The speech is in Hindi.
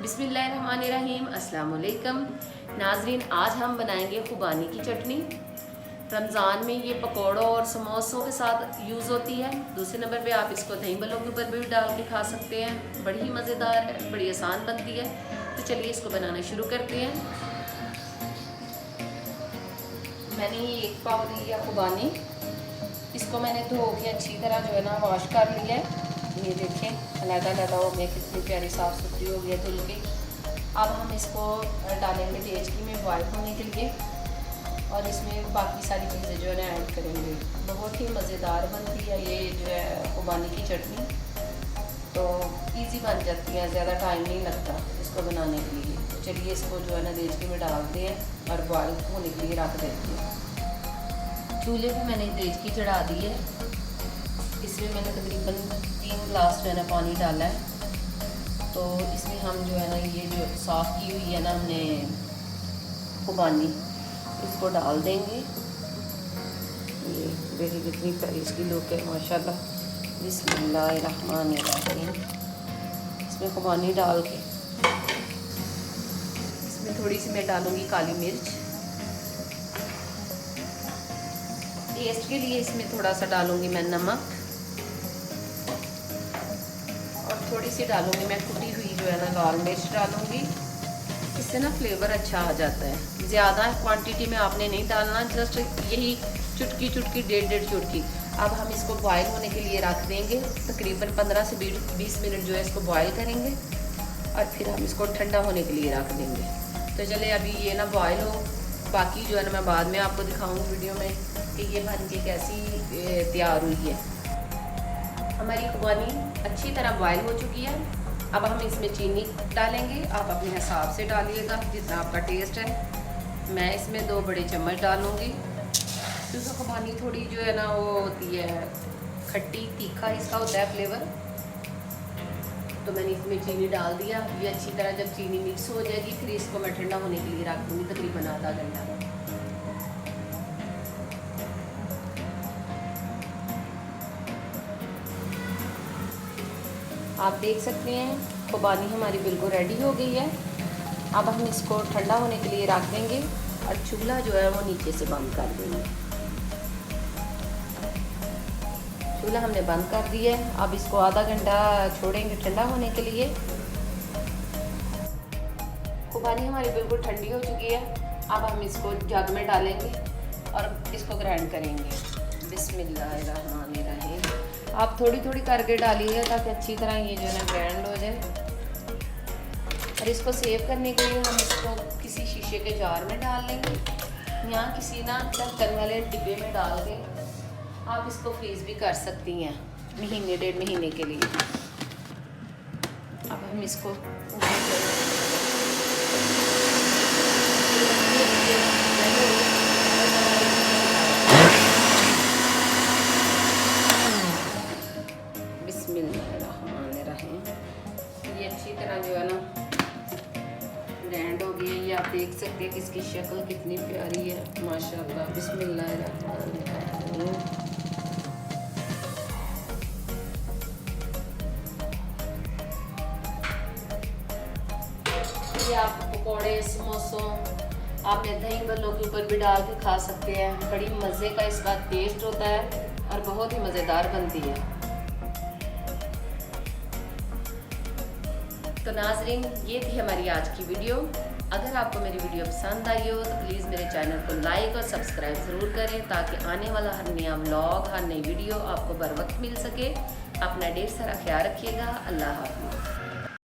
बिस्मिल्लाहिर्रहमानिर्रहीम। अस्सलाम वालेकुम नाजरीन, आज हम बनाएंगे खुबानी की चटनी। रमज़ान में ये पकौड़ों और समोसों के साथ यूज़ होती है। दूसरे नंबर पे आप इसको दही बल्लों के ऊपर भी डाल के खा सकते हैं। बड़ी ही मज़ेदार है, बड़ी आसान बनती है। तो चलिए इसको बनाना शुरू करते हैं। मैंने ये 1 पाव लिया खुबानी। इसको मैंने धो के अच्छी तरह जो है ना वॉश कर लिया है। ये देखें अलग-अलग हो गया, कितनी प्यारी साफ़ सुथरी हो गई धुल के। अब हम इसको डालेंगे तेज घी में बॉयल होने के लिए और इसमें बाकी सारी चीज़ें जो है ना ऐड करेंगे। बहुत ही मज़ेदार बनती है ये जो है खुबानी की चटनी। तो इजी बन जाती है, ज़्यादा टाइम नहीं लगता इसको बनाने के लिए। तो चलिए इसको जो है ना तेज घी में डालते हैं और बॉयल होने के लिए रख देते हैं। चूल्हे पे मैंने तेज घी चढ़ा दी है। इसमें मैंने तकरीबन 3 गिलास जो है ना पानी डाला है। तो इसमें हम जो है ना ये जो साफ़ की हुई है ना हमने खुबानी, इसको डाल देंगे। ये देखिए कितनी प्यारी इसकी लुक है माशाल्लाह। बिस्मिल्लाहिर्रहमानिर्रहीम। इसमें खुबानी डाल के इसमें थोड़ी सी मैं डालूँगी काली मिर्च। टेस्ट के लिए इसमें थोड़ा सा डालूँगी मैं नमक और थोड़ी सी डालूँगी मैं कुटी हुई जो है ना लाल मिर्च डालूँगी। इससे ना फ्लेवर अच्छा आ जाता है। ज़्यादा क्वांटिटी में आपने नहीं डालना, जस्ट यही चुटकी चुटकी 1.5 चुटकी। अब हम इसको बॉयल होने के लिए रख देंगे। तकरीबन 15 से 20 मिनट जो है इसको बॉयल करेंगे और फिर हम इसको ठंडा होने के लिए रख देंगे। तो चले अभी ये ना बॉयल हो, बाकी जो है ना मैं बाद में आपको दिखाऊँगी वीडियो में कि ये बन के कैसी तैयार हुई है। हमारी खुबानी अच्छी तरह बॉयल हो चुकी है। अब हम इसमें चीनी डालेंगे। आप अपने हिसाब से डालिएगा जितना आपका टेस्ट है। मैं इसमें 2 बड़े चम्मच डालूँगी क्योंकि खुबानी थोड़ी जो है ना वो होती है खट्टी तीखा, इसका होता है फ्लेवर। तो मैंने इसमें चीनी डाल दिया। ये अच्छी तरह जब चीनी मिक्स हो जाएगी फिर इसको मैं ठंडा होने के लिए रख दूँगी तकरीबन आधा घंटा। आप देख सकते हैं खुबानी हमारी बिल्कुल रेडी हो गई है। अब हम इसको ठंडा होने के लिए रख देंगे और चूल्हा जो है वो नीचे से बंद कर देंगे। चूल्हा हमने बंद कर दिया है। अब इसको आधा घंटा छोड़ेंगे ठंडा होने के लिए। खुबानी हमारी बिल्कुल ठंडी हो चुकी है। अब हम इसको जग में डालेंगे और इसको ग्राइंड करेंगे। बिस्मिल्लाहिर्रहमानिर्रहीम। आप थोड़ी थोड़ी करके डालिए ताकि अच्छी तरह ये जो है ना ग्राइंड हो जाए। और इसको सेव करने के लिए हम इसको किसी शीशे के जार में डाल लेंगे या किसी ना ढक्कन वाले डिब्बे में डाल के आप इसको फ्रीज भी कर सकती हैं महीने 1.5 महीने के लिए। अब हम इसको बिस्मिल्लाहिर्रहमानिर्रहीम। ये अच्छी तरह जो है ना ग्राइंड हो गई है। ये आप देख सकते हैं कि इसकी शक्ल कितनी प्यारी है माशाल्लाह। बिस्मिल्लाहिर्रहमानिर्रहीम। ये आप पकौड़े समोसों आपने दही बल्लों के ऊपर भी डाल के खा सकते हैं। बड़ी मज़े का इसका टेस्ट होता है और बहुत ही मज़ेदार बनती है। तो नाजरीन, ये थी हमारी आज की वीडियो। अगर आपको मेरी वीडियो पसंद आई हो तो प्लीज़ मेरे चैनल को लाइक और सब्सक्राइब ज़रूर करें ताकि आने वाला हर नया व्लॉग, हर नई वीडियो आपको बर वक्त मिल सके। अपना ढेर सारा ख्याल रखिएगा। अल्लाह हाफ़िज़।